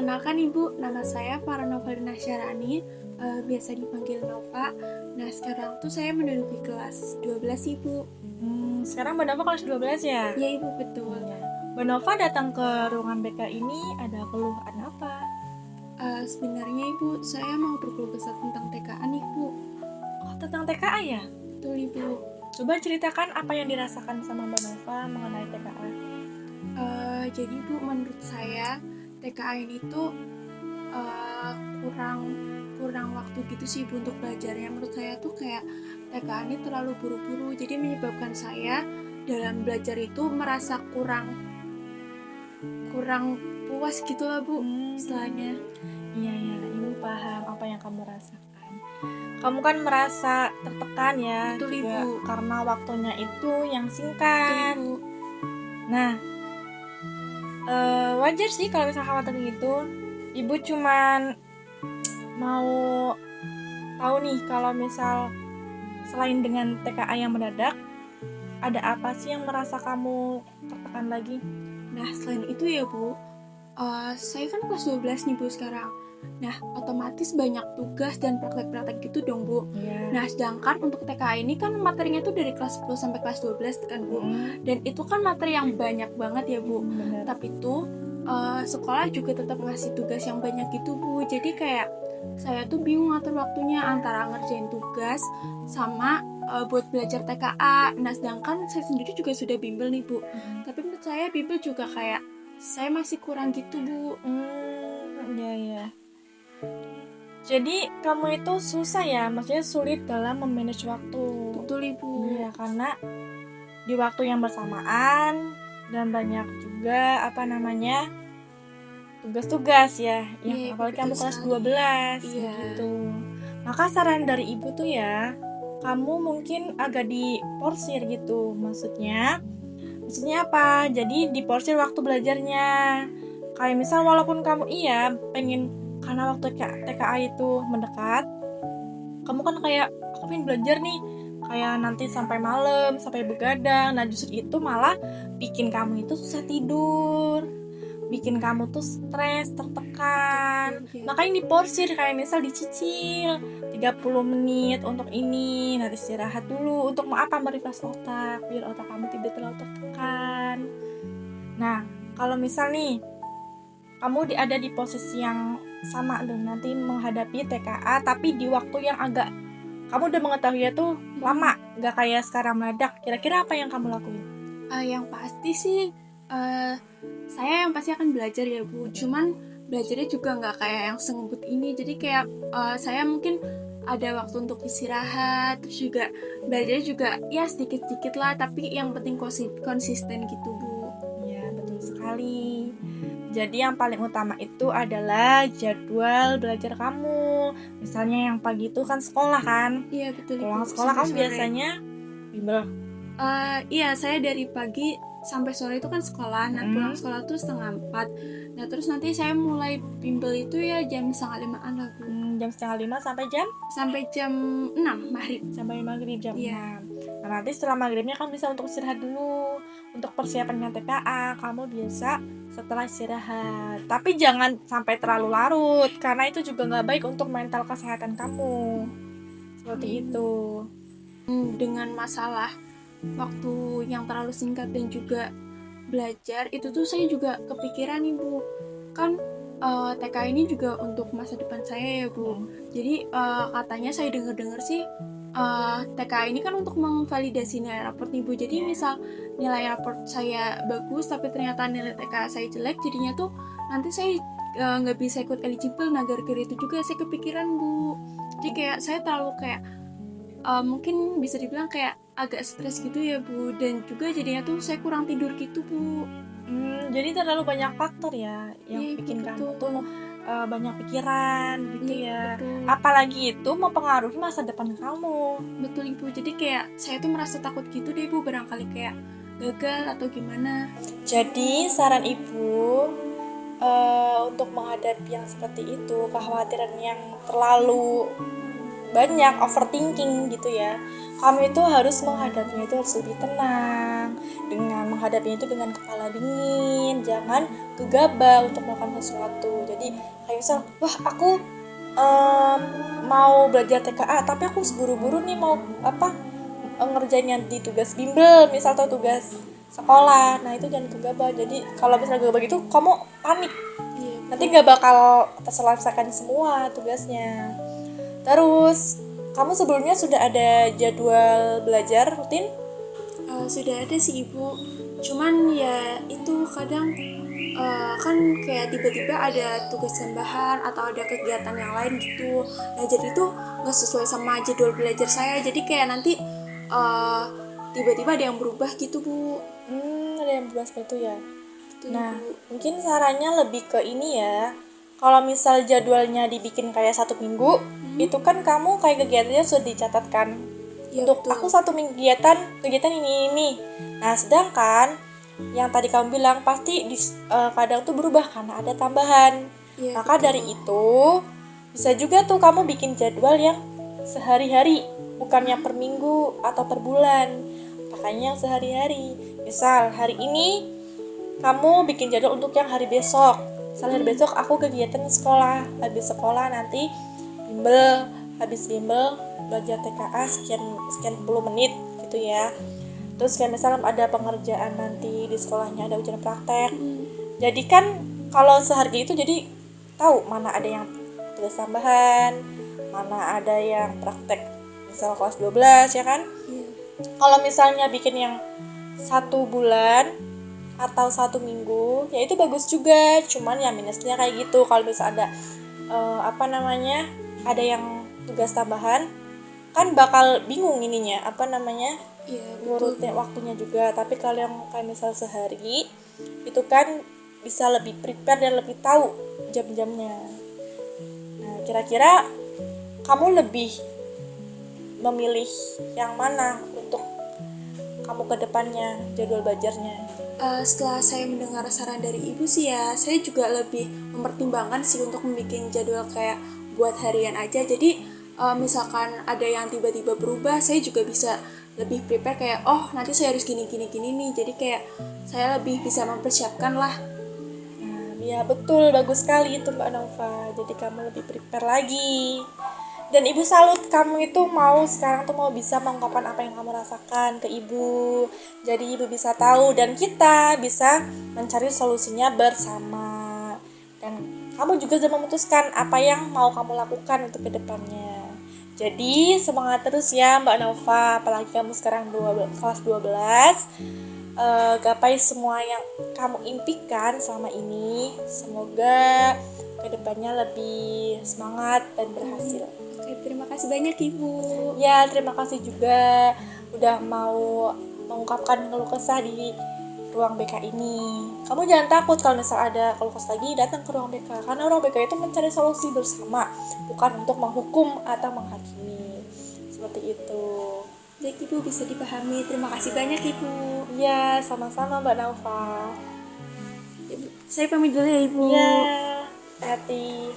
Perkenalkan Ibu, nama saya Farah Novalina Syarani, biasa dipanggil Nova. Nah, sekarang tuh saya menduduki kelas 12 Ibu. Sekarang Mbak Nova kelas 12 ya? Ya Ibu, betul. Iya. Mbak Nova datang ke ruangan BK ini ada keluhan apa? Sebenarnya Ibu, saya mau berkeluh kesah tentang TKA nih Bu. Oh, tentang TKA ya? Betul Ibu. Coba ceritakan apa yang dirasakan sama Mbak Nova mengenai TKA. Jadi Bu, menurut saya TKA ini tuh kurang waktu gitu sih Bu untuk belajarnya. Menurut saya tuh kayak TKA ini terlalu buru-buru, jadi menyebabkan saya dalam belajar itu merasa kurang puas gitu lah Bu, istilahnya. Iya, Ibu paham apa yang kamu rasakan. Kamu kan merasa tertekan ya. Betul juga Ibu. Karena waktunya itu yang singkat. Betul Ibu. Nah, wajar sih kalau misalnya khawatir gitu. Ibu cuman mau tahu nih kalau misal selain dengan TKA yang mendadak, ada apa sih yang merasa kamu tertekan lagi? Nah, selain itu ya Bu, saya kan kelas 12 nih Bu sekarang. Nah, otomatis banyak tugas dan praktek-praktek gitu dong Bu. Yeah. Nah, sedangkan untuk TKA ini kan materinya tuh dari kelas 10 sampai kelas 12 kan Bu. Dan itu kan materi yang banyak banget ya Bu. Bener. Tapi tuh sekolah juga tetap ngasih tugas yang banyak gitu Bu. Jadi kayak saya tuh bingung ngatur waktunya antara ngerjain tugas sama buat belajar TKA. Nah, sedangkan saya sendiri juga sudah bimbel nih Bu. Tapi menurut saya bimbel juga kayak saya masih kurang gitu Bu. Iya. Jadi kamu itu susah ya, maksudnya sulit dalam memanage waktu. Betul Ibu. Iya, karena di waktu yang bersamaan dan banyak juga tugas-tugas ya. Iya, apalagi kamu kelas sekali. 12 Iya. gitu. Maka saran dari ibu tuh ya, kamu mungkin agak diporsir gitu. Maksudnya apa? Jadi diporsir waktu belajarnya. Kayak misal walaupun kamu pengen, karena waktu TKA itu mendekat, kamu kan kayak aku pengen belajar nih, kayak nanti sampai malam, sampai begadang. Nah, justru itu malah bikin kamu itu susah tidur, bikin kamu tuh stres, tertekan. Makanya diporsir, kayak misal dicicil 30 menit untuk ini, nanti istirahat dulu untuk merefresh otak, biar otak kamu tidak terlalu tertekan. Nah, kalau misal nih kamu ada di posisi yang sama nanti menghadapi TKA, tapi di waktu yang agak kamu udah mengetahui tuh lama, gak kayak sekarang mendadak. Kira-kira apa yang kamu lakuin? Yang pasti sih saya yang pasti akan belajar ya Bu. Cuman belajarnya juga nggak kayak yang sengebut ini. Jadi kayak saya mungkin ada waktu untuk istirahat, terus juga belajarnya juga ya sedikit-sedikit lah. Tapi yang penting konsisten gitu Bu. Iya, betul sekali. Jadi yang paling utama itu adalah jadwal belajar kamu. Misalnya yang pagi itu kan sekolah kan? Iya betul. Pulang sekolah kamu biasanya bimbel? Iya, saya dari pagi sampai sore itu kan sekolah. Nah, pulang sekolah tuh 3:30. Nah, terus nanti saya mulai bimbel itu ya jam 4:30 lah Bu. Jam 4:30 sampai jam? Sampai jam 6 maghrib. Sampai maghrib jam 6. Iya. Nah, nanti setelah maghribnya kamu bisa untuk istirahat dulu. Untuk persiapan TKA, kamu biasa setelah istirahat. Tapi jangan sampai terlalu larut, karena itu juga nggak baik untuk mental kesehatan kamu. Seperti itu. Dengan masalah waktu yang terlalu singkat dan juga belajar, itu tuh saya juga kepikiran nih Bu. Kan TKA ini juga untuk masa depan saya ya Bu. Jadi katanya saya dengar sih TKA ini kan untuk memvalidasi nilai raport nih Bu. Jadi misal nilai raport saya bagus tapi ternyata nilai TKA saya jelek, jadinya tuh nanti saya nggak bisa ikut eligible. Nah, gara-gara itu juga saya kepikiran Bu. Jadi kayak saya terlalu kayak mungkin bisa dibilang kayak agak stres gitu ya Bu. Dan juga jadinya tuh saya kurang tidur gitu Bu. Jadi terlalu banyak faktor ya yang bikin kamu tuh banyak pikiran gitu ya. Betul. Apalagi itu mempengaruhi masa depan kamu. Betul Ibu. Jadi kayak saya tuh merasa takut gitu deh Bu, barangkali kayak gagal atau gimana. Jadi saran Ibu untuk menghadapi yang seperti itu, kekhawatiran yang terlalu banyak overthinking gitu ya. Kamu itu harus menghadapinya itu harus lebih tenang, dengan menghadapinya itu dengan kepala dingin, jangan gegabah untuk melakukan sesuatu. Jadi kayak misal, wah aku mau belajar TKA tapi aku buru-buru nih mau ngerjain yang di tugas bimbel misal atau tugas sekolah. Nah itu jangan gegabah. Jadi kalau misalnya gegabah gitu kamu panik, Iya, nanti gak bakal terselesaikan semua tugasnya. Terus kamu sebelumnya sudah ada jadwal belajar rutin? sudah ada sih Ibu. Cuman ya itu kadang kan kayak tiba-tiba ada tugas tambahan atau ada kegiatan yang lain gitu. Nah jadi itu nggak sesuai sama jadwal belajar saya. Jadi kayak nanti tiba-tiba ada yang berubah gitu Bu. Ada yang berubah seperti itu ya. Betul, Nah, Bu. mungkin sarannya lebih ke ini ya. Kalau misal jadwalnya dibikin kayak 1 minggu, itu kan kamu kayak kegiatannya sudah dicatatkan. Ya, Untuk betul. aku 1 minggu kegiatan ini. Nah, sedangkan yang tadi kamu bilang pasti kadang tuh berubah karena ada tambahan. Ya, Maka betul. dari itu bisa juga tuh kamu bikin jadwal yang sehari-hari, bukan yang per minggu atau per bulan. Makanya yang sehari-hari. Misal hari ini kamu bikin jadwal untuk yang hari besok. Misalnya hari besok aku kegiatan sekolah, habis sekolah nanti bimbel, habis bimbel belajar TKA sekian puluh menit gitu ya. Terus kayak misalnya ada pengerjaan nanti di sekolahnya, ada ujian praktek. Jadi kan kalau sehari itu jadi tahu mana ada yang tugas tambahan, mana ada yang praktek misal kelas 12 ya kan. Iya. Kalau misalnya bikin yang 1 bulan atau 1 minggu ya itu bagus juga, cuman ya minusnya kayak gitu. Kalau misalnya ada ada yang tugas tambahan kan bakal bingung ininya Iya, betul. ngurutnya waktunya juga. Tapi kalau yang kayak misal sehari itu kan bisa lebih prepare dan lebih tahu jam-jamnya. Nah kira-kira kamu lebih memilih yang mana untuk kamu ke depannya jadwal belajarnya? Setelah saya mendengar saran dari Ibu sih ya, saya juga lebih mempertimbangkan sih untuk membuat jadwal kayak buat harian aja. Jadi misalkan ada yang tiba-tiba berubah, saya juga bisa lebih prepare kayak oh nanti saya harus gini nih. Jadi kayak saya lebih bisa mempersiapkan lah. Nah, ya betul, bagus sekali itu Mbak Nova. Jadi kamu lebih prepare lagi. Dan Ibu salut kamu itu mau sekarang tuh mau bisa mengungkapkan apa yang kamu rasakan ke Ibu. Jadi Ibu bisa tahu dan kita bisa mencari solusinya bersama. Dan kamu juga sudah memutuskan apa yang mau kamu lakukan untuk kedepannya. Jadi semangat terus ya Mbak Nova, apalagi kamu sekarang kelas 12. Gapai semua yang kamu impikan selama ini. Semoga kedepannya lebih semangat dan berhasil. Oke, terima kasih banyak Ibu. Ya, terima kasih juga udah mau mengungkapkan keluh kesah di ruang BK ini. Kamu jangan takut kalau misal ada keluh kesah lagi, datang ke ruang BK. Karena ruang BK itu mencari solusi bersama, bukan untuk menghukum atau menghakimi. Seperti itu. Baik Ibu, bisa dipahami. Terima kasih banyak Ibu. Ya, sama-sama Mbak Naufa. Saya pamit dulu ya Ibu. Ya, hati.